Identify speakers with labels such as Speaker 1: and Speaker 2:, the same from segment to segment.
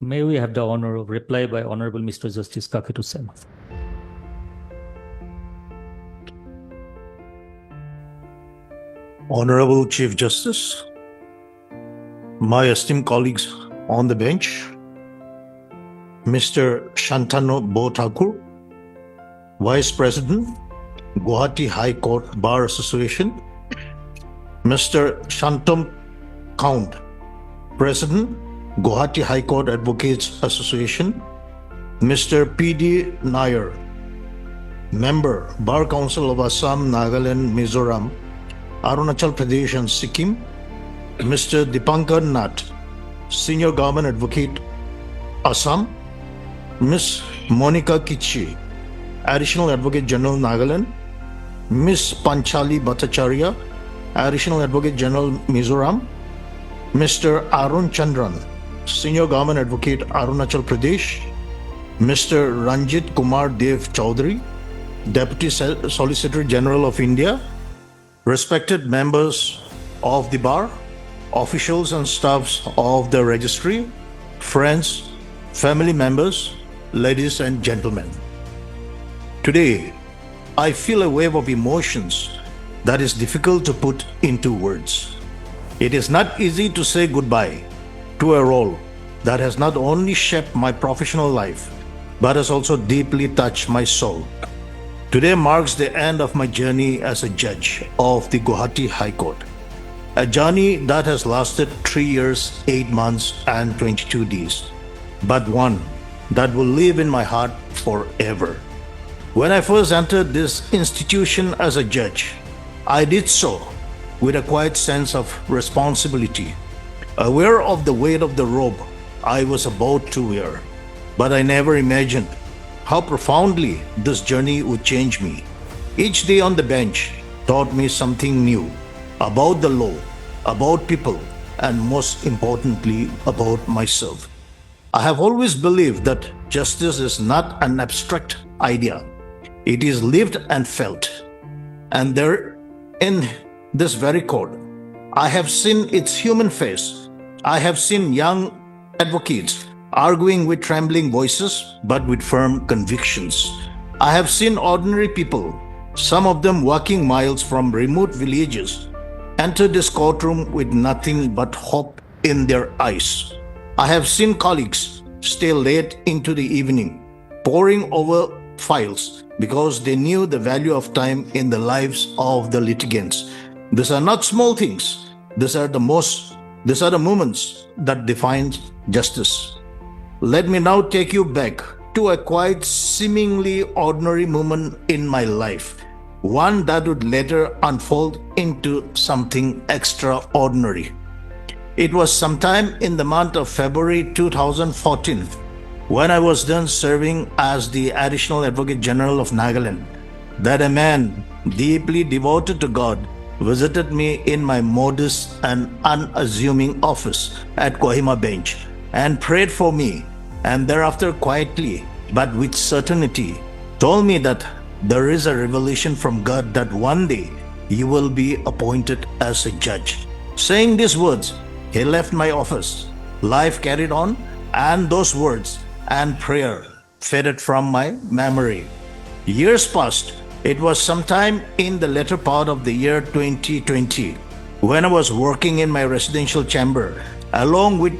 Speaker 1: May we have the honor of reply by Honorable Mr. Justice Kakheto Sema.
Speaker 2: Honorable Chief Justice, my esteemed colleagues on the bench, Mr. Shantanu Thakur, Vice President, Gauhati High Court Bar Association, Mr. Shantam Count, President, Gauhati High Court Advocates Association, Mr. P.D. Nair, Member, Bar Council of Assam, Nagaland, Mizoram, Arunachal Pradesh and Sikkim, Mr. Dipankar Nath, Senior Government Advocate, Assam, Ms. Monica Kichi, Additional Advocate General, Nagaland, Ms. Panchali Bhattacharya, Additional Advocate General, Mizoram, Mr. Arun Chandran, Senior Government Advocate, Arunachal Pradesh, Mr. Ranjit Kumar Dev Chaudhary, Deputy Solicitor General of India, respected members of the bar, officials and staffs of the registry, friends, family members, ladies and gentlemen. Today, I feel a wave of emotions that is difficult to put into words. It is not easy to say goodbye to a role that has not only shaped my professional life, but has also deeply touched my soul. Today marks the end of my journey as a judge of the Gauhati High Court, a journey that has lasted 3 years, 8 months and 22 days, but one that will live in my heart forever. When I first entered this institution as a judge, I did so with a quiet sense of responsibility, aware of the weight of the robe I was about to wear, but I never imagined how profoundly this journey would change me. Each day on the bench taught me something new about the law, about people, and most importantly, about myself. I have always believed that justice is not an abstract idea. It is lived and felt. And there, in this very court, I have seen its human face. I have seen young advocates arguing with trembling voices but with firm convictions. I have seen ordinary people, some of them walking miles from remote villages, enter this courtroom with nothing but hope in their eyes. I have seen colleagues stay late into the evening, poring over files because they knew the value of time in the lives of the litigants. These are not small things. These are the moments that define justice. Let me now take you back to a quite seemingly ordinary moment in my life, one that would later unfold into something extraordinary. It was sometime in the month of February 2014 when I was done serving as the Additional Advocate General of Nagaland that a man deeply devoted to God visited me in my modest and unassuming office at Kohima Bench and prayed for me, and thereafter quietly but with certainty told me that there is a revelation from God that one day you will be appointed as a judge. Saying these words, he left my office. Life carried on, and those words and prayer faded from my memory. Years passed. It was sometime in the latter part of the year 2020 when I was working in my residential chamber along with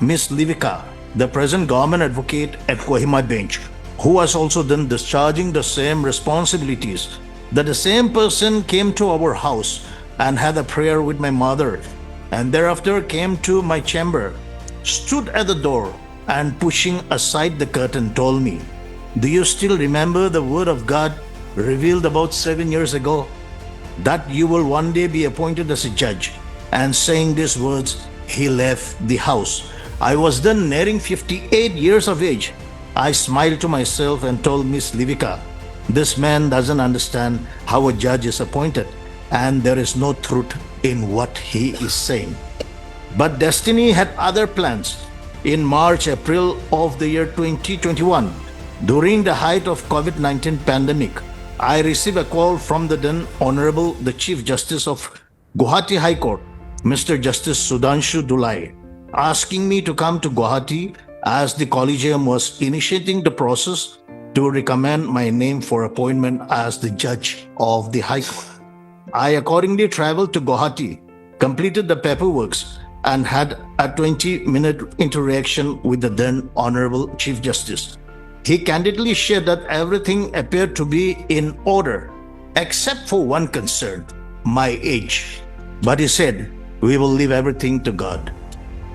Speaker 2: Miss Livika, the present government advocate at Kohima Bench, who was also then discharging the same responsibilities, that the same person came to our house and had a prayer with my mother, and thereafter came to my chamber, stood at the door, and pushing aside the curtain told me, "Do you still remember the word of God revealed about 7 years ago, that you will one day be appointed as a judge?" And saying these words, he left the house. I was then nearing 58 years of age. I smiled to myself and told Miss Livika, "This man doesn't understand how a judge is appointed, and there is no truth in what he is saying." But destiny had other plans. In March, April of the year 2021, during the height of COVID-19 pandemic, I received a call from the then Honorable the Chief Justice of Gauhati High Court, Mr. Justice Sudhanshu Dulai, asking me to come to Gauhati as the Collegium was initiating the process to recommend my name for appointment as the judge of the High Court. I accordingly traveled to Gauhati, completed the paperwork, and had a 20-minute interaction with the then Honorable Chief Justice. He candidly shared that everything appeared to be in order, except for one concern, my age. But he said, "We will leave everything to God."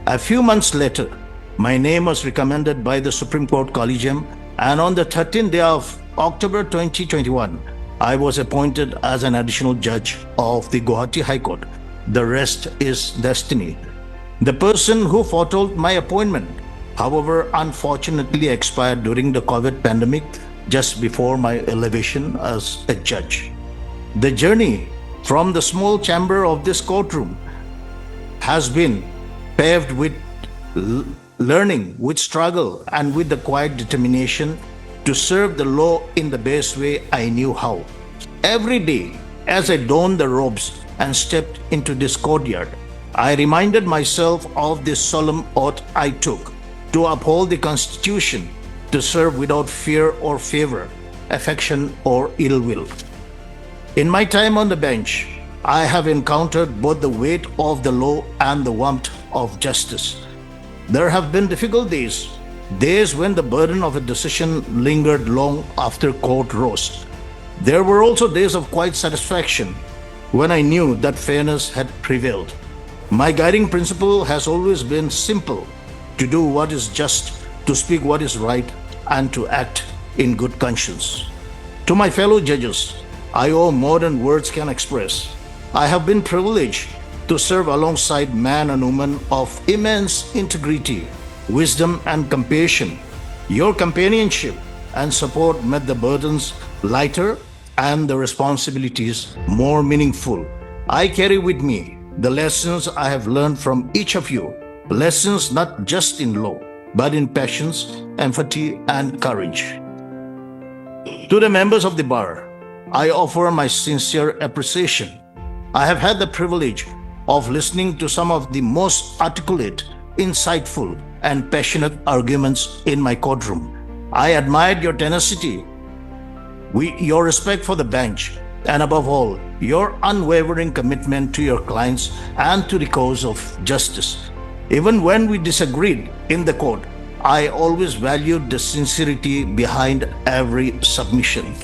Speaker 2: A few months later, my name was recommended by the Supreme Court Collegium, and on the 13th day of October 2021, I was appointed as an additional judge of the Gauhati High Court. The rest is destiny. The person who foretold my appointment, however, unfortunately expired during the COVID pandemic just before my elevation as a judge. The journey from the small chamber of this courtroom has been paved with learning, with struggle, and with the quiet determination to serve the law in the best way I knew how. Every day, as I donned the robes and stepped into this courtyard, I reminded myself of this solemn oath I took to uphold the Constitution, to serve without fear or favor, affection or ill will. In my time on the bench, I have encountered both the weight of the law and the warmth of justice. There have been difficult days, days when the burden of a decision lingered long after court rose. There were also days of quiet satisfaction when I knew that fairness had prevailed. My guiding principle has always been simple: to do what is just, to speak what is right, and to act in good conscience. To my fellow judges, I owe more than words can express. I have been privileged to serve alongside men and women of immense integrity, wisdom, and compassion. Your companionship and support made the burdens lighter and the responsibilities more meaningful. I carry with me the lessons I have learned from each of you, lessons not just in law, but in patience, empathy, and courage. To the members of the bar, I offer my sincere appreciation. I have had the privilege of listening to some of the most articulate, insightful, and passionate arguments in my courtroom. I admired your tenacity, your respect for the bench, and above all, your unwavering commitment to your clients and to the cause of justice. Even when we disagreed in the court, I always valued the sincerity behind every submission.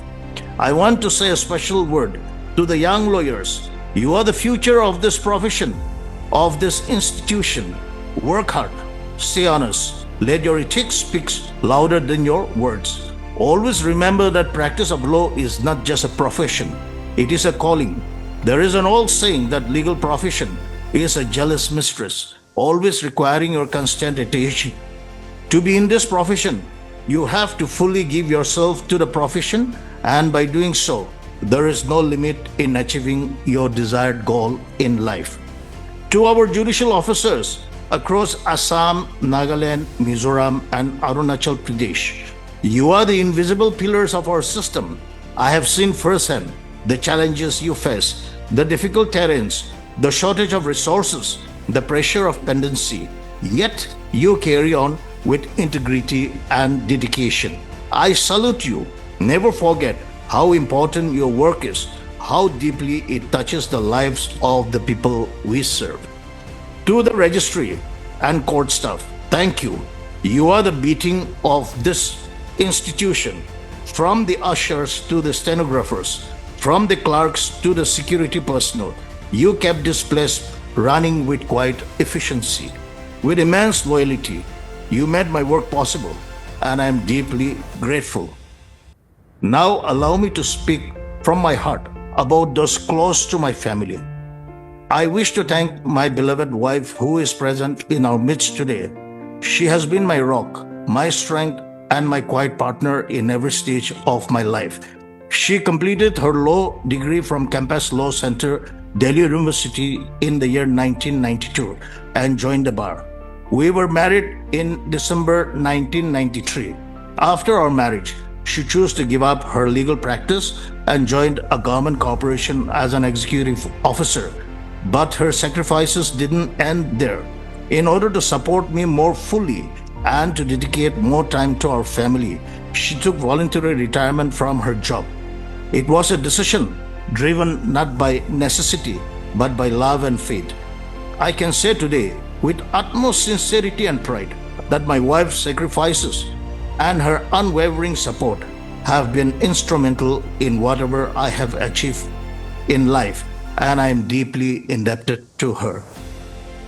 Speaker 2: I want to say a special word to the young lawyers. You are the future of this profession, of this institution. Work hard, stay honest, let your ethics speak louder than your words. Always remember that practice of law is not just a profession, it is a calling. There is an old saying that legal profession is a jealous mistress, always requiring your constant attention. To be in this profession, you have to fully give yourself to the profession, and by doing so, there is no limit in achieving your desired goal in life. To our judicial officers across Assam, Nagaland, Mizoram, and Arunachal Pradesh, you are the invisible pillars of our system. I have seen firsthand the challenges you face, the difficult terrains, the shortage of resources, the pressure of pendency. Yet you carry on with integrity and dedication. I salute you. Never forget how important your work is, how deeply it touches the lives of the people we serve. To the registry and court staff, thank you. You are the beating of this institution. From the ushers to the stenographers, from the clerks to the security personnel, you kept this place running with quiet efficiency. With immense loyalty, you made my work possible, and I am deeply grateful. Now allow me to speak from my heart about those close to my family. I wish to thank my beloved wife who is present in our midst today. She has been my rock, my strength, and my quiet partner in every stage of my life. She completed her law degree from Campus Law Center, Delhi University in the year 1992 and joined the bar. We were married in December 1993. After our marriage, she chose to give up her legal practice and joined a government corporation as an executive officer. But her sacrifices didn't end there. In order to support me more fully, and to dedicate more time to our family, she took voluntary retirement from her job. It was a decision driven not by necessity, but by love and faith. I can say today, with utmost sincerity and pride, that my wife's sacrifices and her unwavering support have been instrumental in whatever I have achieved in life, and I am deeply indebted to her.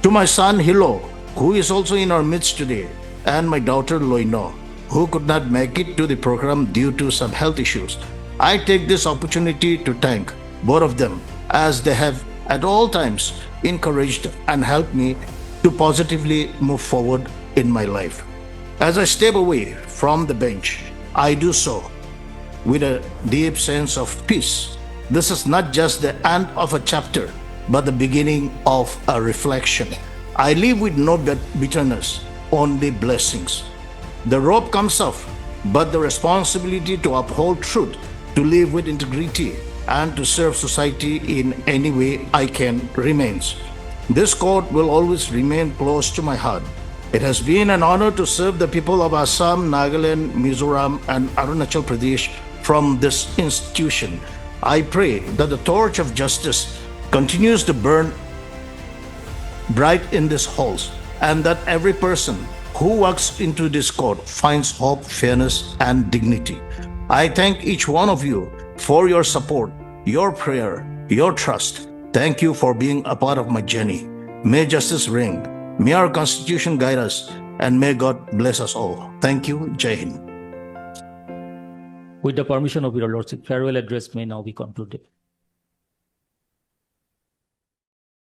Speaker 2: To my son Hilo, who is also in our midst today, and my daughter Loino, who could not make it to the program due to some health issues, I take this opportunity to thank both of them, as they have at all times encouraged and helped me to positively move forward in my life. As I step away from the bench, I do so with a deep sense of peace. This is not just the end of a chapter, but the beginning of a reflection. I live with no bitterness, only blessings. The rope comes off, but the responsibility to uphold truth, to live with integrity, and to serve society in any way I can remains. This court will always remain close to my heart. It has been an honor to serve the people of Assam, Nagaland, Mizoram, and Arunachal Pradesh from this institution. I pray that the torch of justice continues to burn bright in these halls, and that every person who walks into this court finds hope, fairness, and dignity. I thank each one of you for your support, your prayer, your trust. Thank you for being a part of my journey. May justice reign. May our constitution guide us, and may God bless us all. Thank you. Jai Hind.
Speaker 1: With the permission of your lordship, farewell address may now be concluded.